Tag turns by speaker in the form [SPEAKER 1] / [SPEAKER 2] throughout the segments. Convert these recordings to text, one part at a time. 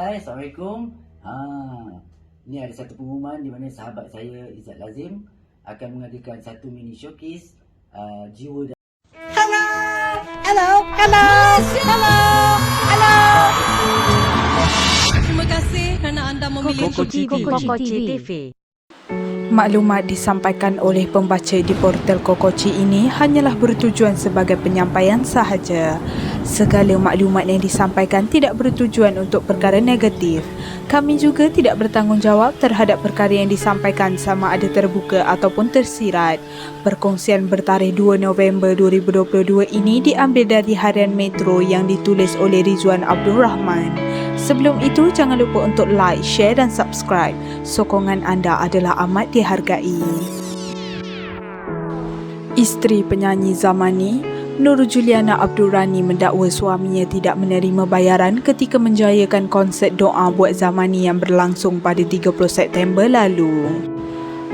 [SPEAKER 1] Hai, Assalamualaikum. Ni ada satu pengumuman di mana sahabat saya Izzat Lazim akan mengadakan satu mini showcase jiwa dan
[SPEAKER 2] Hello, hello, hello, hello, hello.
[SPEAKER 3] Terima kasih kerana anda memilih
[SPEAKER 4] Kokoci TV.
[SPEAKER 5] Maklumat disampaikan oleh pembaca di portal Kokoci ini hanyalah bertujuan sebagai penyampaian sahaja. Segala maklumat yang disampaikan tidak bertujuan untuk perkara negatif. Kami juga tidak bertanggungjawab terhadap perkara yang disampaikan sama ada terbuka ataupun tersirat. Perkongsian bertarikh 2 November 2022 ini diambil dari harian Metro yang ditulis oleh Rizwan Abdul Rahman. Sebelum itu, jangan lupa untuk like, share dan subscribe. Sokongan anda adalah amat dihargai. Isteri penyanyi Zamani, Nur Juliana Abdul Rani mendakwa suaminya tidak menerima bayaran ketika menjayakan konsert doa buat Zamani yang berlangsung pada 30 September lalu.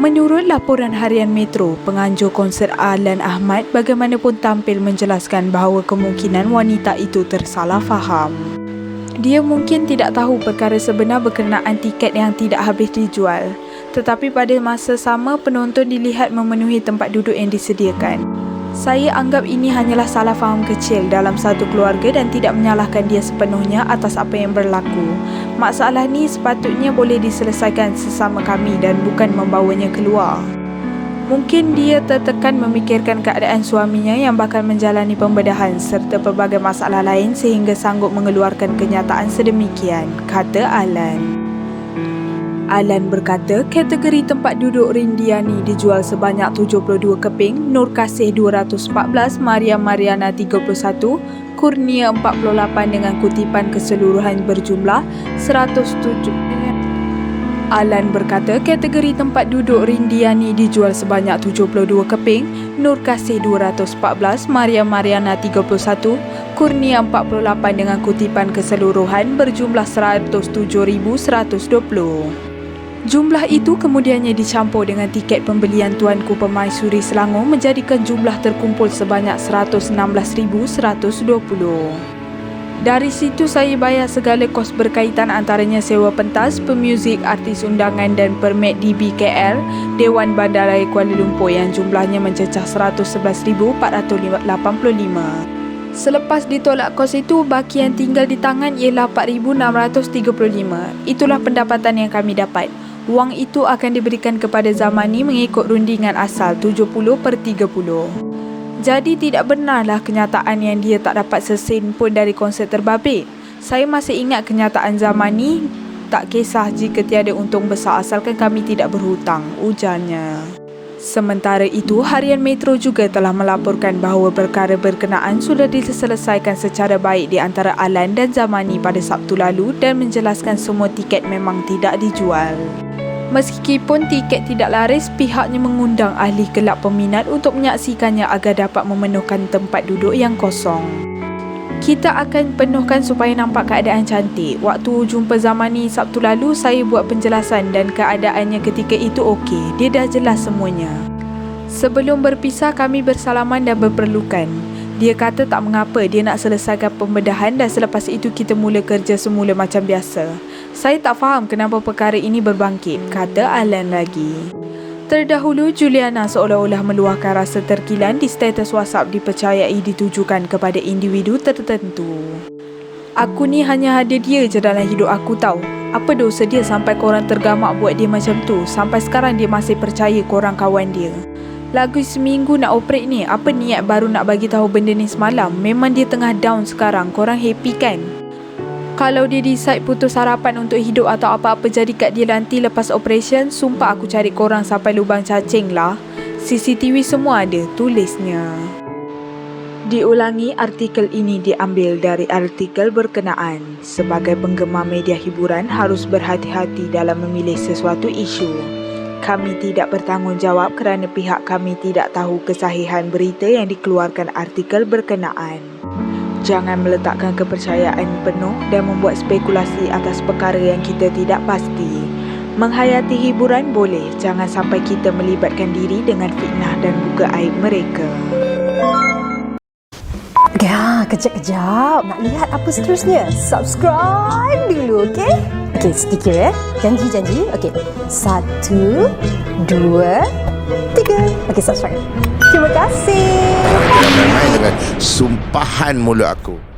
[SPEAKER 5] Menurut laporan harian Metro, penganjur konsert Alan Ahmad bagaimanapun tampil menjelaskan bahawa kemungkinan wanita itu tersalah faham. Dia mungkin tidak tahu perkara sebenar berkenaan tiket yang tidak habis dijual. Tetapi pada masa sama, penonton dilihat memenuhi tempat duduk yang disediakan. Saya anggap ini hanyalah salah faham kecil dalam satu keluarga dan tidak menyalahkan dia sepenuhnya atas apa yang berlaku. Masalah ni sepatutnya boleh diselesaikan sesama kami dan bukan membawanya keluar. Mungkin dia tertekan memikirkan keadaan suaminya yang bakal menjalani pembedahan serta pelbagai masalah lain sehingga sanggup mengeluarkan kenyataan sedemikian, kata Alan. Alan berkata kategori tempat duduk Rindiani dijual sebanyak 72 keping, Nur Kasih 214, Maria Mariana 31, Kurnia 48 dengan kutipan keseluruhan berjumlah 107. Alan berkata kategori tempat duduk Rindiani dijual sebanyak 72 keping, Nur Kasih 214, Maria Mariana 31, Kurnia 48 dengan kutipan keseluruhan berjumlah 107,120. Jumlah itu kemudiannya dicampur dengan tiket pembelian Tuanku Permaisuri Selangor menjadikan jumlah terkumpul sebanyak 116,120. Dari situ saya bayar segala kos berkaitan antaranya sewa pentas, pemuzik, artis undangan dan permit di BKL, Dewan Bandaraya Kuala Lumpur yang jumlahnya mencecah 111,485. Selepas ditolak kos itu, baki yang tinggal di tangan ialah 4,635. Itulah pendapatan yang kami dapat. Wang itu akan diberikan kepada Zamani mengikut rundingan asal 70/30. Jadi tidak benarlah kenyataan yang dia tak dapat sesen pun dari konsert terbabit. Saya masih ingat kenyataan Zamani, tak kisah jika tiada untung besar asalkan kami tidak berhutang, ujarnya. Sementara itu, harian Metro juga telah melaporkan bahawa perkara berkenaan sudah diselesaikan secara baik di antara Alan dan Zamani pada Sabtu lalu dan menjelaskan semua tiket memang tidak dijual. Meskipun tiket tidak laris, pihaknya mengundang ahli kelab peminat untuk menyaksikannya agar dapat memenuhkan tempat duduk yang kosong. Kita akan penuhkan supaya nampak keadaan cantik. Waktu jumpa Zamani Sabtu lalu, saya buat penjelasan dan keadaannya ketika itu okey. Dia dah jelas semuanya. Sebelum berpisah, kami bersalaman dan berperlukan. Dia kata tak mengapa, dia nak selesaikan pembedahan dan selepas itu kita mula kerja semula macam biasa. Saya tak faham kenapa perkara ini berbangkit, kata Alan lagi. Terdahulu, Juliana seolah-olah meluahkan rasa terkilan di status WhatsApp dipercayai ditujukan kepada individu tertentu. Aku ni hanya ada dia je dalam hidup aku tahu. Apa dosa dia sampai korang tergamak buat dia macam tu? Sampai sekarang dia masih percaya korang kawan dia. Lagu seminggu nak operate ni, apa niat baru nak bagi tahu benda ni semalam? Memang dia tengah down sekarang, korang happy kan? Kalau dia decide putus harapan untuk hidup atau apa-apa jadi kat dia nanti lepas operation, sumpah aku cari korang sampai lubang cacing lah. CCTV semua ada, tulisnya. Diulangi, artikel ini diambil dari artikel berkenaan. Sebagai penggemar media hiburan harus berhati-hati dalam memilih sesuatu isu. Kami tidak bertanggungjawab kerana pihak kami tidak tahu kesahihan berita yang dikeluarkan artikel berkenaan. Jangan meletakkan kepercayaan penuh dan membuat spekulasi atas perkara yang kita tidak pasti. Menghayati hiburan boleh, jangan sampai kita melibatkan diri dengan fitnah dan buka aib mereka.
[SPEAKER 6] Ya, kejap-kejap. Nak lihat apa seterusnya? Subscribe dulu, okey? Okey, sedikit ya. Janji. Okey. 1, 2, 3. Okey, subscribe. Terima kasih.
[SPEAKER 7] Jangan main-main dengan sumpahan mulut aku.